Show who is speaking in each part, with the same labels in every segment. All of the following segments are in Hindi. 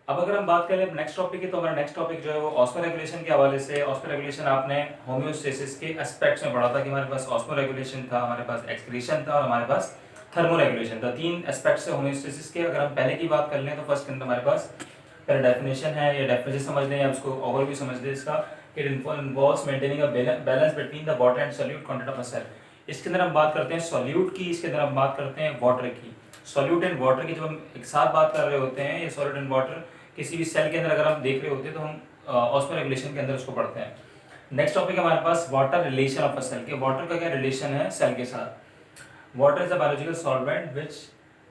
Speaker 1: अब अगर हम बात करें नेक्स्ट टॉपिक की, तो हमारा नेक्स्ट टॉपिक जो है वो ऑस्मो रेगुलेशन के हवाले से। ऑस्मो रेगुलेशन आपने होम्योस्टेसिस के एस्पेक्ट्स में पढ़ा था कि हमारे पास ऑस्मो रेगुलेशन था, हमारे पास एक्सक्रीशन था और हमारे पास थर्मो रेगुलेशन था। तीन एस्पेक्ट्स है होम्योस्टेसिस के। अगर हम पहले की बात कर लें तो फर्स्ट के अंदर हमारे पास पहले डेफिनेशन है, या डेफिनेशन समझ लें या उसको ओवरव्यू समझ लें इसका। It involves maintaining a balance between the water and solute content of a cell. इसके अंदर हम बात करते हैं सॉल्यूट की, इसके अंदर हम बात करते हैं वाटर की। सॉल्यूट एंड वाटर की जब हम एक साथ बात कर रहे होते हैं, ये सॉल्यूट एंड वाटर किसी भी सेल के अंदर अगर हम देख रहे होते हैं तो हम ऑस्मो रेगुलेशन के अंदर उसको पढ़ते हैं। नेक्स्ट टॉपिक हमारे पास water relation of a cell के। वाटर का क्या रिलेशन है सेल के साथ। Water is a biological solvent which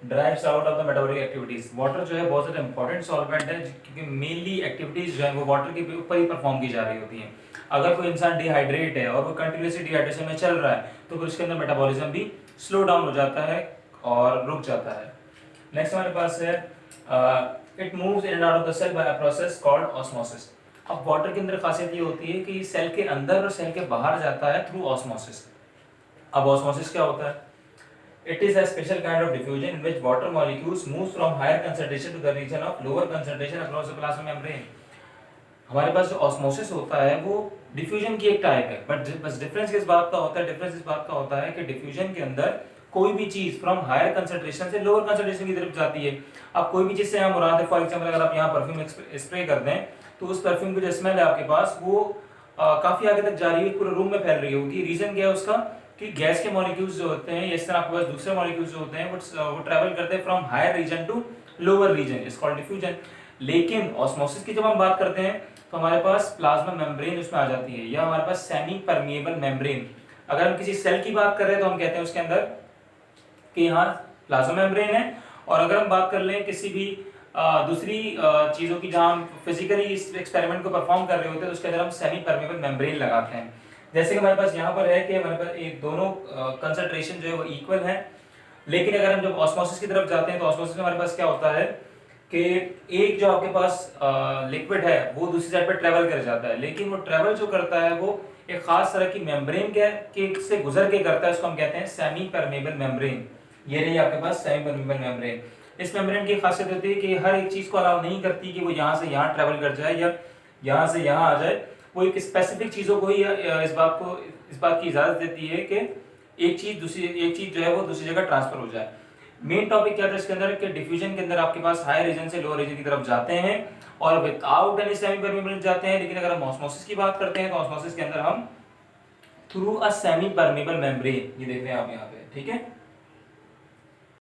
Speaker 1: drives out of the metabolic activities. Water जो है बहुत ज़्यादा इंपॉर्टेंट सॉल्वेंट है, क्योंकि मेनली एक्टिविटीज जो है वो वाटर के ऊपर ही परफॉर्म की जा रही होती हैं। अगर कोई इंसान डिहाइड्रेट है और वो कंटिन्यूसली डिहाइड्रेशन में चल रहा है तो फिर उसके अंदर मेटाबॉलिज्म भी स्लो डाउन हो जाता है और रुक जाता है। नेक्स्ट हमारे पास है it moves in and out of the cell by a process called osmosis. अब वाटर के अंदर खासियत ये होती है कि सेल के अंदर और सेल के बाहर जाता है थ्रू ऑस्मोसिस। अब ऑस्मोसिस क्या होता है? It is a special kind of diffusion in which water molecules moves from higher concentration to the region of lower concentration across the plasma membrane. हमारे पास जो ऑस्मोसिस होता है वो डिफ्यूजन की एक टाइप है, बट बस डिफरेंस किस बात का होता है? डिफरेंस इस बात का होता है कि डिफ्यूजन के अंदर कोई भी चीज फ्रॉम हायर कंसंट्रेशन से लोअर कंसंट्रेशन की तरफ जाती है। अब कोई भी चीज से हम मुराद है, फॉर एग्जांपल अगर आप यहाँ परफ्यूम स्प्रे कर दें तो उस परफ्यूम की जो स्मेल है आपके पास वो काफी आगे तक जा रही है, पूरे रूम में फैल रही होगी। रीजन क्या है उसका? कि गैस के मॉलिक्यूल्स जो होते हैं, इस तरह आपके पास दूसरे मॉलिक्यूल्स जो होते हैं वो ट्रेवल करते हैं from higher region to lower region, it's called diffusion. लेकिन ऑस्मोसिस की जब हम बात करते हैं तो हमारे पास प्लाज्मा मेम्ब्रेन उसमें आ जाती है, या हमारे पास सेमी परमिएबल मेम्ब्रेन। अगर हम किसी सेल की बात कर रहे हैं तो हम कहते हैं उसके अंदर कि यहाँ प्लाज्मा मेम्ब्रेन है। और अगर हम बात कर लें किसी भी दूसरी चीज़ों की जहाँ हम फिजिकली इस एक्सपेरिमेंट को परफॉर्म कर रहे होते हैं तो उसके अंदर हम सेमी परमिएबल मेम्ब्रेन लगाते हैं। जैसे कि हमारे पास यहाँ पर है कि हमारे पास एक दोनों कंसंट्रेशन जो है वो इक्वल है। लेकिन अगर हम जब ऑस्मोसिस की तरफ जाते हैं तो ऑस्मोसिस में हमारे पास क्या होता है कि एक जो आपके पास लिक्विड है वो दूसरी साइड पर ट्रेवल कर जाता है, लेकिन वो ट्रेवल जो करता है वो एक खास तरह की मेम्ब्रेन के से गुजर के करता है, उसको हम कहते हैं सेमी परमेबल मेम्ब्रेन। ये रही आपके पास सेमी परमेबल मेम्ब्रेन। इस मेम्ब्रेन की खासियत होती है कि हर एक चीज को अलाउ नहीं करती कि वो यहाँ से यहाँ ट्रेवल कर जाए या यहाँ से यहाँ आ जाए। वो एक स्पेसिफिक चीजों को ही इस बात की इजाजत देती है कि एक चीज जो है वो दूसरी जगह ट्रांसफर हो जाए। मेन टॉपिक क्या था इसके अंदर कि डिफ्यूजन के अंदर आपके पास हायर रीजन से लोअर रीजन की तरफ जाते हैं और विदाउट एनी सेमी परमेबल जाते हैं। लेकिन अगर हम ऑस्मोसिस की बात करते हैं तो ऑस्मोसिस के अंदर हम through a semi permeable membrane, ये देख रहे हैं आप यहाँ पे, ठीक है।